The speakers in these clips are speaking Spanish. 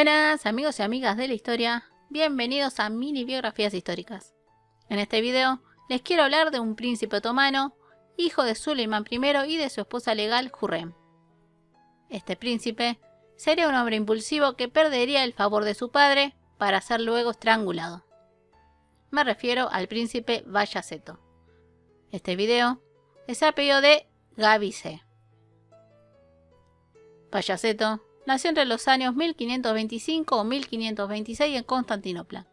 Buenas amigos y amigas de la historia, bienvenidos a Mini Biografías Históricas. En este video les quiero hablar de un príncipe otomano, hijo de Suleimán I y de su esposa legal Hürrem. Este príncipe sería un hombre impulsivo que perdería el favor de su padre para ser luego estrangulado. Me refiero al príncipe Bayaceto. Este video es a pedido de Gaby C. Bayaceto nació entre los años 1525 o 1526 en Constantinopla.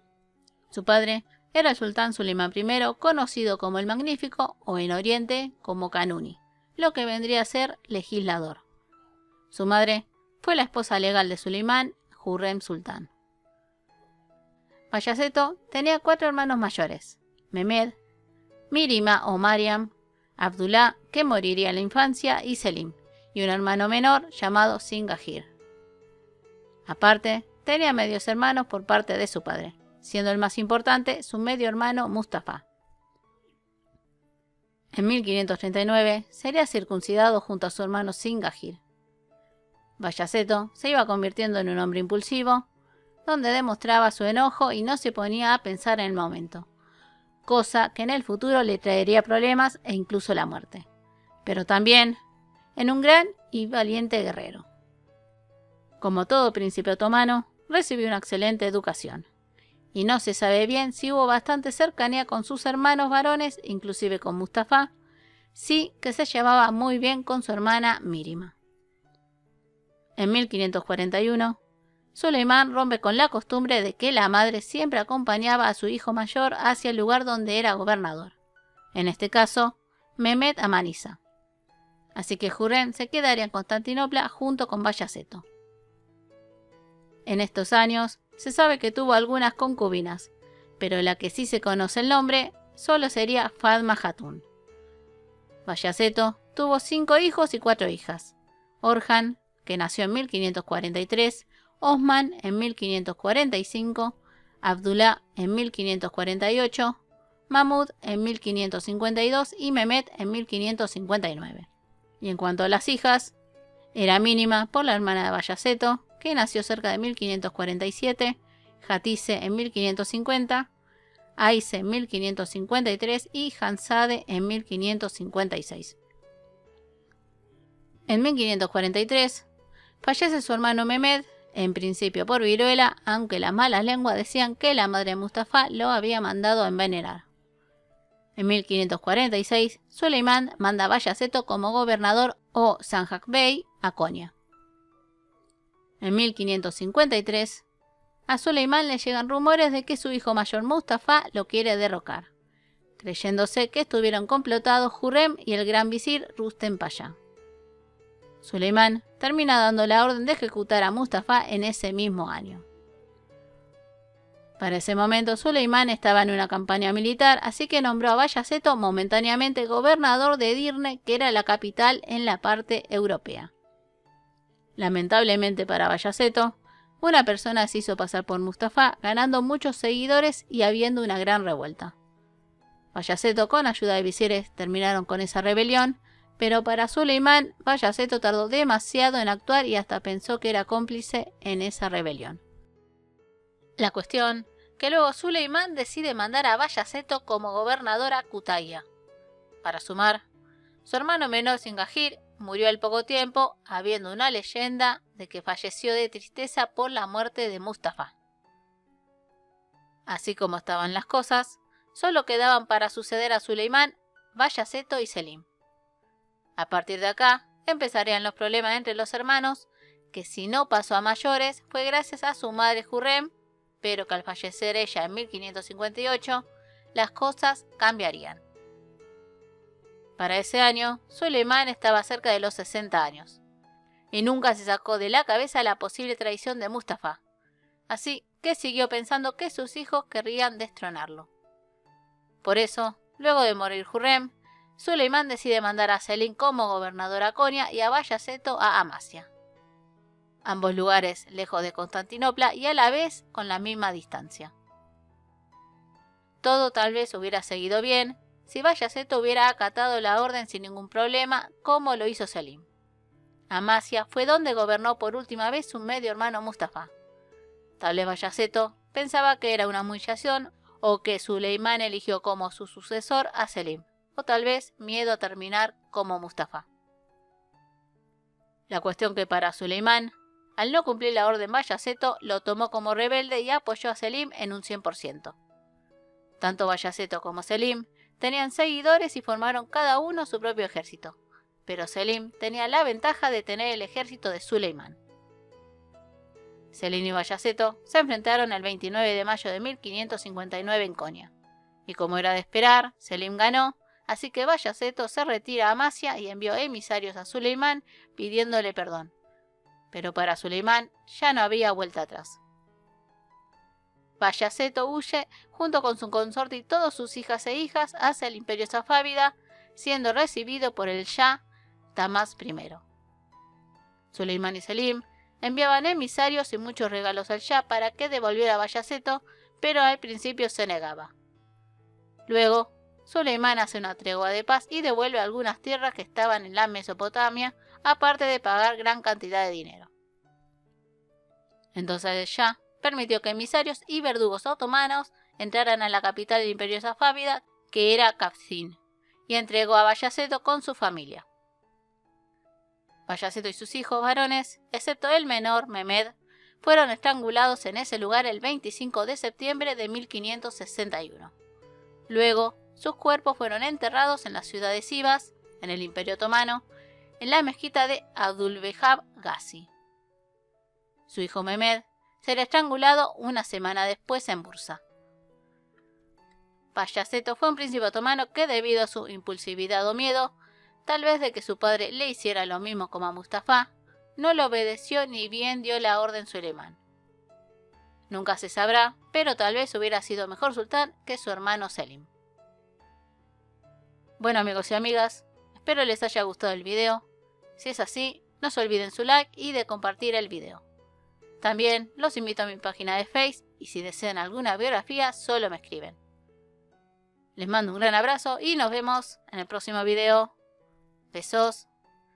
Su padre era el sultán Suleimán I, conocido como el Magnífico o en Oriente como Kanuni, lo que vendría a ser legislador. Su madre fue la esposa legal de Suleimán, Hürrem Sultán. Bayaceto tenía 4 hermanos mayores: Mehmed, Mirima o Mariam, Abdullah, que moriría en la infancia, y Selim, y un hermano menor llamado Singahir. Aparte, tenía medios hermanos por parte de su padre, siendo el más importante su medio hermano Mustafa. En 1539 sería circuncidado junto a su hermano Singahir. Bayaceto se iba convirtiendo en un hombre impulsivo, donde demostraba su enojo y no se ponía a pensar en el momento, cosa que en el futuro le traería problemas e incluso la muerte, pero también en un gran y valiente guerrero. Como todo príncipe otomano, recibió una excelente educación, y no se sabe bien si hubo bastante cercanía con sus hermanos varones, inclusive con Mustafa, sí que se llevaba muy bien con su hermana Mirima. En 1541, Suleimán rompe con la costumbre de que la madre siempre acompañaba a su hijo mayor hacia el lugar donde era gobernador, en este caso, Mehmed a Manisa. Así que Hürrem se quedaría en Constantinopla junto con Bayaceto. En estos años se sabe que tuvo algunas concubinas, pero la que sí se conoce el nombre solo sería Fatma Hatun. Bayaceto tuvo 5 hijos y 4 hijas: Orhan, que nació en 1543, Osman en 1545, Abdullah en 1548, Mahmud en 1552 y Mehmed en 1559. Y en cuanto a las hijas, era mínima por la hermana de Bayaceto, que nació cerca de 1547, Hatice en 1550, Aise en 1553 y Hanzade en 1556. En 1543 fallece su hermano Mehmed, en principio por viruela, aunque las malas lenguas decían que la madre de Mustafa lo había mandado a envenenar. En 1546, Suleimán manda a Bayaceto como gobernador o Sanjak Bey a Konya. En 1553, a Suleimán le llegan rumores de que su hijo mayor Mustafa lo quiere derrocar, creyéndose que estuvieron complotados Hürrem y el gran visir Rustem Pasha. Suleimán termina dando la orden de ejecutar a Mustafa en ese mismo año. Para ese momento Suleimán estaba en una campaña militar, así que nombró a Bayaceto momentáneamente gobernador de Edirne, que era la capital en la parte europea. Lamentablemente para Bayaceto, una persona se hizo pasar por Mustafa, ganando muchos seguidores y habiendo una gran revuelta. Bayaceto, con ayuda de visires, terminaron con esa rebelión, pero para Suleimán, Bayaceto tardó demasiado en actuar y hasta pensó que era cómplice en esa rebelión. La cuestión, que luego Suleimán decide mandar a Bayaceto como gobernador a Kütahya. Para sumar, su hermano menor Singahir murió al poco tiempo, habiendo una leyenda de que falleció de tristeza por la muerte de Mustafa. Así como estaban las cosas, solo quedaban para suceder a Suleimán Bayaceto y Selim. A partir de acá, empezarían los problemas entre los hermanos, que si no pasó a mayores fue gracias a su madre Hürrem, pero que al fallecer ella en 1558, las cosas cambiarían. Para ese año, Suleimán estaba cerca de los 60 años, y nunca se sacó de la cabeza la posible traición de Mustafa, así que siguió pensando que sus hijos querrían destronarlo. Por eso, luego de morir Hürrem, Suleimán decide mandar a Selim como gobernador a Konya y a Bayaceto a Amasya. Ambos lugares lejos de Constantinopla y a la vez con la misma distancia. Todo tal vez hubiera seguido bien si Bayaceto hubiera acatado la orden sin ningún problema, como lo hizo Selim. Amasya fue donde gobernó por última vez su medio hermano Mustafa. Tal vez Bayaceto pensaba que era una humillación o que Suleimán eligió como su sucesor a Selim, o tal vez miedo a terminar como Mustafa. La cuestión que para Suleimán, al no cumplir la orden Bayaceto, lo tomó como rebelde y apoyó a Selim en un 100%. Tanto Bayaceto como Selim tenían seguidores y formaron cada uno su propio ejército, pero Selim tenía la ventaja de tener el ejército de Suleimán. Selim y Bayaceto se enfrentaron el 29 de mayo de 1559 en Konya, y como era de esperar, Selim ganó, así que Bayaceto se retira a Amasya y envió emisarios a Suleimán pidiéndole perdón. Pero para Suleimán ya no había vuelta atrás. Bayaceto huye junto con su consorte y todas sus hijas e hijas hacia el imperio safávida, siendo recibido por el Shah Tahmasp I. Suleimán y Selim enviaban emisarios y muchos regalos al Shah para que devolviera a Bayaceto, pero al principio se negaba. Luego, Suleimán hace una tregua de paz y devuelve algunas tierras que estaban en la Mesopotamia, aparte de pagar gran cantidad de dinero. Entonces el Shah permitió que emisarios y verdugos otomanos entraran a la capital del imperio safávida, que era Qazvin, y entregó a Bayaceto con su familia. Bayaceto y sus hijos varones, excepto el menor, Mehmed, fueron estrangulados en ese lugar el 25 de septiembre de 1561. Luego, sus cuerpos fueron enterrados en la ciudad de Sivas, en el Imperio Otomano, en la mezquita de Abdülvehhab Gazi. Su hijo Mehmed será estrangulado una semana después en Bursa. Bayaceto fue un príncipe otomano que, debido a su impulsividad o miedo, tal vez de que su padre le hiciera lo mismo como a Mustafa, no lo obedeció ni bien dio la orden Suleimán. Nunca se sabrá, pero tal vez hubiera sido mejor sultán que su hermano Selim. Bueno amigos y amigas, espero les haya gustado el video. Si es así, no se olviden su like y de compartir el video. También los invito a mi página de Facebook y si desean alguna biografía solo me escriben. Les mando un gran abrazo y nos vemos en el próximo video. Besos.